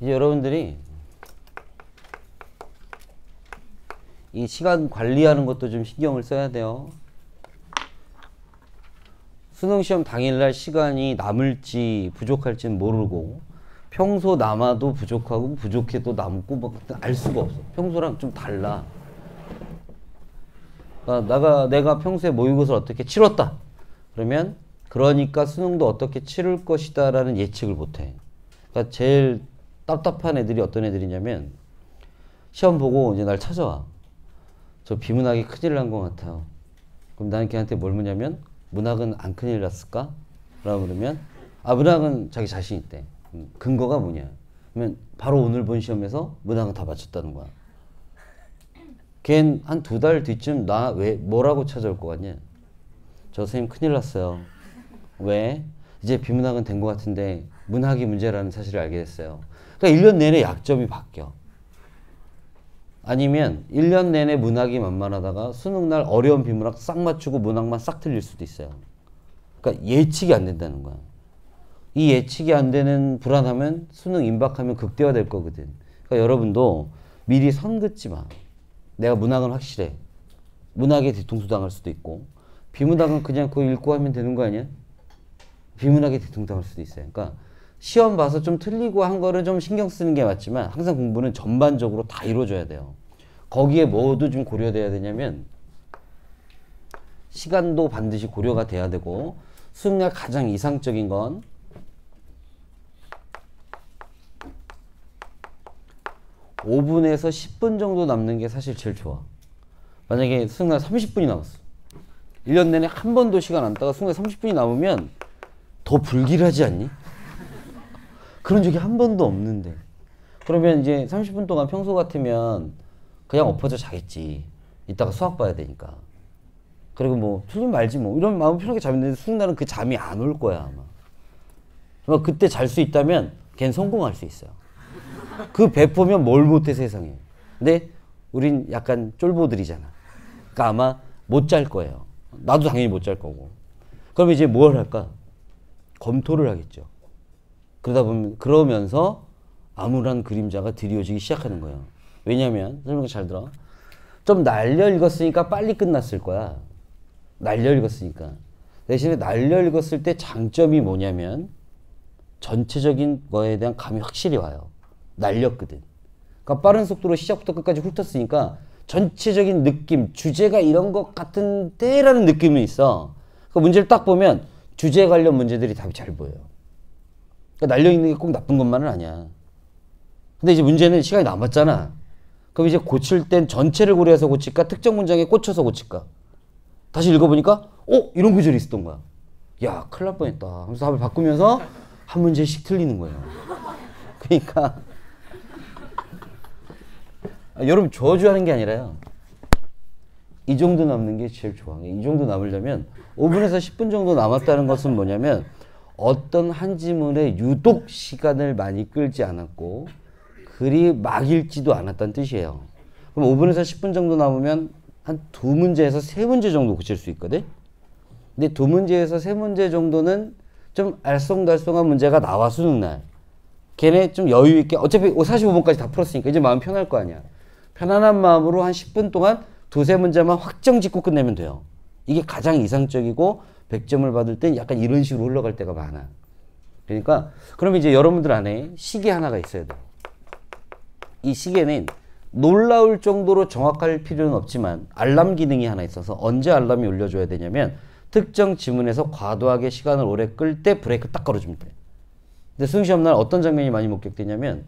이제 여러분들이 이 시간 관리하는 것도 좀 신경을 써야 돼요. 수능 시험 당일날 시간이 남을지 부족할지는 모르고 평소 남아도 부족하고 부족해도 남고 뭐 알 수가 없어. 평소랑 좀 달라. 그러니까 내가 평소에 모의고사를 어떻게 치렀다. 그러니까 수능도 어떻게 치를 것이다 라는 예측을 못해. 그러니까 제일 답답한 애들이 어떤 애들이냐면 시험 보고 이제 날 찾아와. 저 비문학이 큰일 난 것 같아요. 그럼 나는 걔한테 뭘 묻냐면 문학은 안 큰일 났을까? 라고 그러면 문학은 자기 자신 있대. 근거가 뭐냐? 그러면 바로 오늘 본 시험에서 문학은 다 맞췄다는 거야. 걔는 한 2달 뒤쯤 나 왜 뭐라고 찾아올 것 같냐? 저 선생님 큰일 났어요. 왜? 이제 비문학은 된 것 같은데 문학이 문제라는 사실을 알게 됐어요. 그러니까 1년 내내 약점이 바뀌어. 아니면 1년 내내 문학이 만만하다가 수능날 어려운 비문학 싹 맞추고 문학만 싹 틀릴 수도 있어요. 그러니까 예측이 안 된다는 거야. 이 예측이 안 되는 불안하면 수능 임박하면 극대화될 거거든. 그러니까 여러분도 미리 선 긋지 마. 내가 문학은 확실해. 문학에 뒤통수 당할 수도 있고 비문학은 그냥 그거 읽고 하면 되는 거 아니야? 비문학에 뒤통수 당할 수도 있어요. 그러니까 시험 봐서 좀 틀리고 한 거를 좀 신경 쓰는 게 맞지만 항상 공부는 전반적으로 다 이루어져야 돼요. 거기에 뭐도 좀 고려돼야 되냐면 시간도 반드시 고려가 돼야 되고 수능날 가장 이상적인 건 5분에서 10분 정도 남는 게 사실 제일 좋아. 만약에 수능날 30분이 남았어. 1년 내내 한 번도 시간 안 따가 수능날 30분이 남으면 더 불길하지 않니? 그런 적이 한 번도 없는데. 그러면 이제 30분 동안 평소 같으면 그냥 엎어져 자겠지. 이따가 수학 봐야 되니까. 그리고 뭐 틀리면 말지 뭐 이런 마음 편하게 자면 되는데 수능날은 그 잠이 안 올 거야 아마. 아마 그때 잘 수 있다면 걔는 성공할 수 있어요. 그 배포면 뭘 못해 세상에. 근데 우린 약간 쫄보들이잖아. 그러니까 아마 못 잘 거예요. 나도 당연히 못 잘 거고. 그럼 이제 뭘 할까? 검토를 하겠죠. 그러면서 암울한 그림자가 드리워지기 시작하는 거예요. 왜냐면 설명 잘 들어. 좀 날려 읽었으니까 빨리 끝났을 거야. 날려 읽었으니까. 대신에 날려 읽었을 때 장점이 뭐냐면 전체적인 거에 대한 감이 확실히 와요. 날렸거든. 그러니까 빠른 속도로 시작부터 끝까지 훑었으니까 전체적인 느낌, 주제가 이런 것 같은데 라는 느낌이 있어. 그 문제를 딱 보면 주제 관련 문제들이 답이 잘 보여요. 그러니까 날려있는 게 꼭 나쁜 것만은 아니야. 근데 이제 문제는 시간이 남았잖아. 그럼 이제 고칠 땐 전체를 고려해서 고칠까? 특정 문장에 꽂혀서 고칠까? 다시 읽어보니까 이런 구절이 있었던 거야. 야 큰일 날 뻔했다 하면서 답을 바꾸면서 한 문제씩 틀리는 거예요. 그러니까 여러분 저주하는 게 아니라요. 이 정도 남는 게 제일 좋아. 이 정도 남으려면 5분에서 10분 정도 남았다는 것은 뭐냐면 어떤 한 지문에 유독 시간을 많이 끌지 않았고 글이 막 읽지도 않았다는 뜻이에요. 그럼 5분에서 10분 정도 남으면 한 2문제에서 3문제 정도 고칠 수 있거든. 근데 2문제에서 3문제 정도는 좀 알쏭달쏭한 문제가 나와 수능날. 걔네 좀 여유 있게 어차피 45분까지 다 풀었으니까 이제 마음 편할 거 아니야. 편안한 마음으로 한 10분 동안 2-3문제만 확정 짓고 끝내면 돼요. 이게 가장 이상적이고 100점을 받을 땐 약간 이런 식으로 흘러갈 때가 많아. 그러니까 그럼 이제 여러분들 안에 시계 하나가 있어야 돼. 이 시계는 놀라울 정도로 정확할 필요는 없지만 알람 기능이 하나 있어서 언제 알람이 울려줘야 되냐면 특정 지문에서 과도하게 시간을 오래 끌 때 브레이크 딱 걸어주면 돼. 근데 수능시험날 어떤 장면이 많이 목격되냐면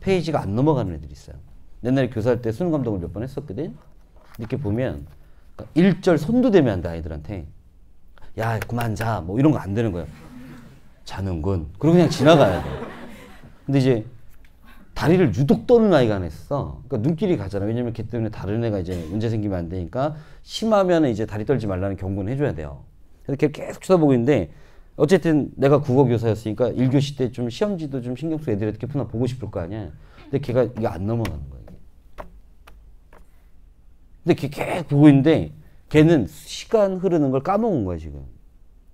페이지가 안 넘어가는 애들이 있어요. 옛날에 교사할 때 수능 감독을 몇 번 했었거든. 이렇게 보면 1절 손도 대면 안 돼 아이들한테. 야 그만 자 뭐 이런 거 안 되는 거예요. 자는군. 그리고 그냥 지나가야 돼. 근데 이제 다리를 유독 떠는 아이가 하나 있었어. 그러니까 눈길이 가잖아. 왜냐면 걔 때문에 다른 애가 이제 문제 생기면 안 되니까 심하면 이제 다리 떨지 말라는 경고는 해줘야 돼요. 그래서 걔를 계속 쳐다보고 있는데 어쨌든 내가 국어교사였으니까 1교시 때 좀 시험지도 좀 신경 쓰고 애들이 어떻게 푸나 보고 싶을 거 아니야. 근데 걔가 이게 안 넘어가는 거야. 근데 걔 계속 보고 있는데 걔는 시간 흐르는 걸 까먹은 거야 지금.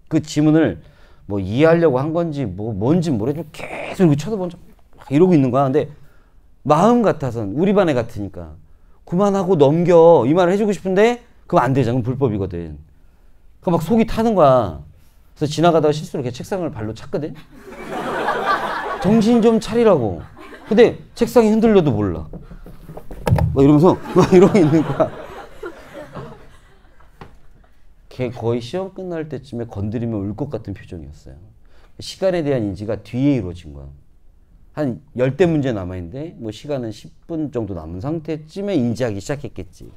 그 지문을 뭐 이해하려고 한 건지 뭐 뭔지 모르겠지만 계속 이렇게 쳐다보면 이러고 있는 거야. 근데 마음 같아선 우리 반에 같으니까 그만하고 넘겨 이 말을 해주고 싶은데 그럼 안 되잖아. 그럼 불법이거든. 그 막 속이 타는 거야. 그래서 지나가다가 실수로 걔 책상을 발로 찼거든. 정신 좀 차리라고. 근데 책상이 흔들려도 몰라. 막 이러면서 막 이러고 있는 거야. 걔 거의 시험 끝날 때쯤에 건드리면 울 것 같은 표정이었어요. 시간에 대한 인지가 뒤에 이루어진 거야. 한 10대 문제 남아있는데 뭐 시간은 10분 정도 남은 상태쯤에 인지하기 시작했겠지.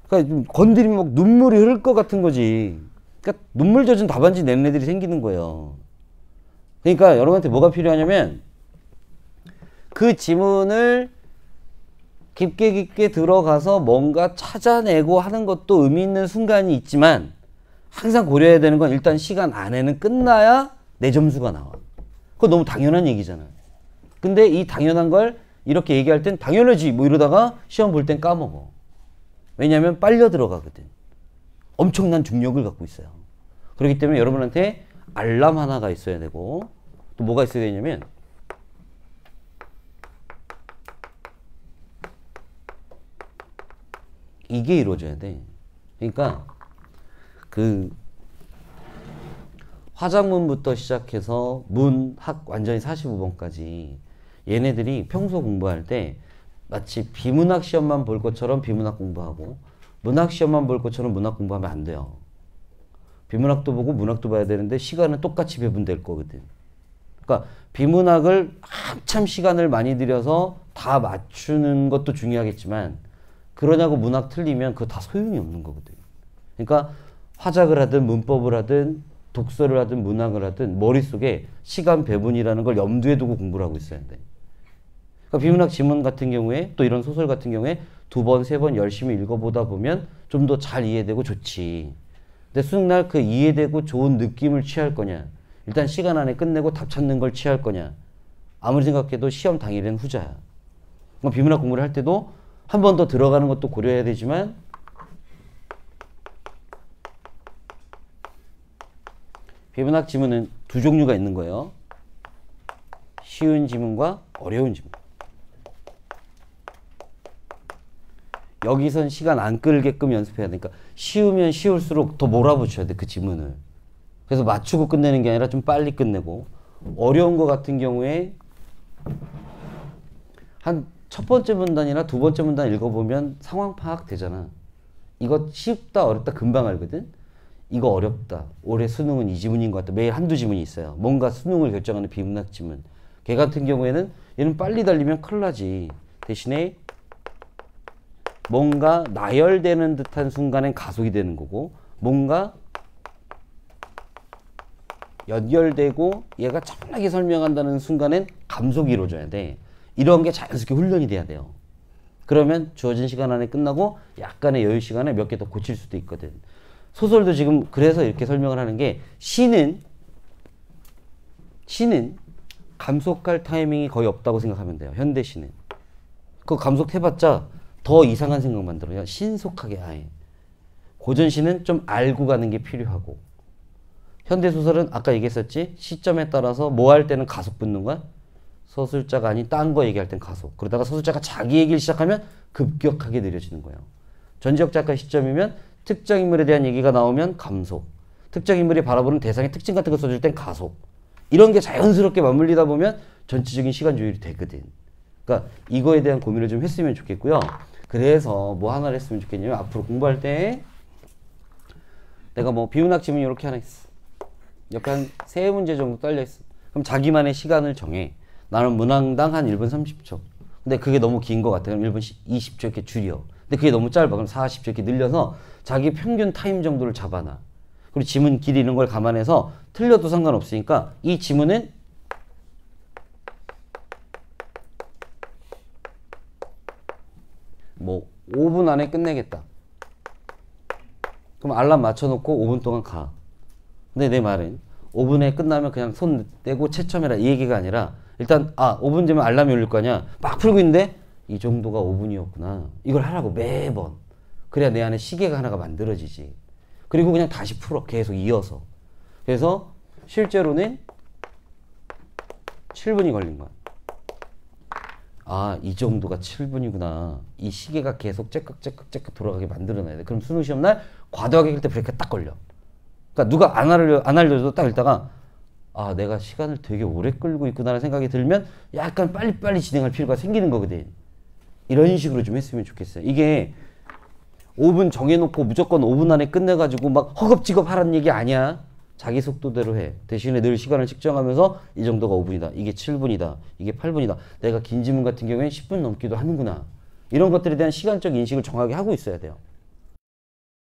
그러니까 좀 건드리면 막 눈물이 흐를 것 같은 거지. 그러니까 눈물 젖은 답안지 내는 애들이 생기는 거예요. 그러니까 여러분한테 뭐가 필요하냐면 그 지문을 깊게 들어가서 뭔가 찾아내고 하는 것도 의미 있는 순간이 있지만 항상 고려해야 되는 건 일단 시간 안에는 끝나야 내 점수가 나와. 그거 너무 당연한 얘기잖아. 근데 이 당연한 걸 이렇게 얘기할 땐 당연하지 뭐 이러다가 시험 볼 땐 까먹어. 왜냐하면 빨려 들어가거든. 엄청난 중력을 갖고 있어요. 그렇기 때문에 여러분한테 알람 하나가 있어야 되고 또 뭐가 있어야 되냐면 이게 이루어져야 돼. 그러니까 그 화작문부터 시작해서 문, 학 완전히 45번까지 얘네들이 평소 공부할 때 마치 비문학 시험만 볼 것처럼 비문학 공부하고 문학 시험만 볼 것처럼 문학 공부하면 안 돼요. 비문학도 보고 문학도 봐야 되는데 시간은 똑같이 배분될 거거든. 그러니까 비문학을 한참 시간을 많이 들여서 다 맞추는 것도 중요하겠지만 그러냐고 문학 틀리면 그거 다 소용이 없는 거거든. 그러니까 화작을 하든 문법을 하든 독서를 하든 문학을 하든 머릿속에 시간 배분이라는 걸 염두에 두고 공부를 하고 있어야 돼. 그러니까 비문학 지문 같은 경우에 또 이런 소설 같은 경우에 2번, 3번 열심히 읽어보다 보면 좀 더 잘 이해되고 좋지. 근데 수능날 그 이해되고 좋은 느낌을 취할 거냐, 일단 시간 안에 끝내고 답 찾는 걸 취할 거냐, 아무리 생각해도 시험 당일에는 후자야. 그럼 비문학 공부를 할 때도 한 번 더 들어가는 것도 고려해야 되지만 비문학 지문은 두 종류가 있는 거예요. 쉬운 지문과 어려운 지문. 여기선 시간 안 끌게끔 연습해야 되니까 쉬우면 쉬울수록 더 몰아붙여야 돼, 그 지문을. 그래서 맞추고 끝내는 게 아니라 좀 빨리 끝내고, 어려운 거 같은 경우에 한 첫 번째 문단이나 두 번째 문단 읽어보면 상황 파악 되잖아. 이거 쉽다 어렵다 금방 알거든. 이거 어렵다. 올해 수능은 이 지문인 것 같다. 매일 한두 지문이 있어요. 뭔가 수능을 결정하는 비문학 지문. 걔 같은 경우에는 얘는 빨리 달리면 큰일 나지. 대신에 뭔가 나열되는 듯한 순간엔 가속이 되는 거고, 뭔가 연결되고 얘가 차분하게 설명한다는 순간엔 감속이 이루어져야 돼. 이런 게 자연스럽게 훈련이 돼야 돼요. 그러면 주어진 시간 안에 끝나고 약간의 여유 시간에 몇 개 더 고칠 수도 있거든. 소설도 지금 그래서 이렇게 설명을 하는 게, 시는 감속할 타이밍이 거의 없다고 생각하면 돼요. 현대 시는. 그거 감속해봤자 더 이상한 생각 만들어요. 신속하게 아예. 고전 시는 좀 알고 가는 게 필요하고, 현대 소설은 아까 얘기했었지? 시점에 따라서 뭐 할 때는 가속 붙는 거야? 서술자가 아닌 딴 거 얘기할 땐 가속. 그러다가 서술자가 자기 얘기를 시작하면 급격하게 느려지는 거예요. 전지적 작가 시점이면 특정 인물에 대한 얘기가 나오면 감속. 특정 인물이 바라보는 대상의 특징 같은 거 써줄 땐 가속. 이런 게 자연스럽게 맞물리다 보면 전체적인 시간 조율이 되거든. 그러니까 이거에 대한 고민을 좀 했으면 좋겠고요. 그래서 뭐 하나를 했으면 좋겠냐면, 앞으로 공부할 때 내가 뭐 비문학 지문이 이렇게 하나 있어. 옆에 한 3문제 정도 딸려있어. 그럼 자기만의 시간을 정해. 나는 문항당 한 1분 30초. 근데 그게 너무 긴 것 같아. 그럼 1분 20초 이렇게 줄여. 근데 그게 너무 짧아. 그럼 40초 이렇게 늘려서 자기 평균 타임 정도를 잡아놔. 그리고 지문 길이 이런 걸 감안해서 틀려도 상관없으니까 이 지문은 뭐 5분 안에 끝내겠다. 그럼 알람 맞춰놓고 5분 동안 가. 근데 내 말은 5분에 끝나면 그냥 손 떼고 채점해라 이 얘기가 아니라, 일단 5분 되면 알람이 울릴 거 아니야. 막 풀고 있는데 이 정도가 5분이었구나. 이걸 하라고 매번. 그래야 내 안에 시계가 하나가 만들어지지. 그리고 그냥 다시 풀어. 계속 이어서. 그래서 실제로는 7분이 걸린 거야. 아, 이 정도가 7분이구나. 이 시계가 계속 째깍째깍째깍 돌아가게 만들어놔야 돼. 그럼 수능 시험 날 과도하게 할 때 브레이크가 딱 걸려. 그러니까 누가 안 알려줘도 딱 읽다가 아, 내가 시간을 되게 오래 끌고 있구나라는 생각이 들면 약간 빨리빨리 진행할 필요가 생기는 거거든. 이런 식으로 좀 했으면 좋겠어요. 이게 5분 정해놓고 무조건 5분 안에 끝내가지고 막 허겁지겁 하라는 얘기 아니야. 자기 속도대로 해. 대신에 늘 시간을 측정하면서 이 정도가 5분이다. 이게 7분이다. 이게 8분이다. 내가 긴 지문 같은 경우에는 10분 넘기도 하는구나. 이런 것들에 대한 시간적 인식을 정확하게 하고 있어야 돼요.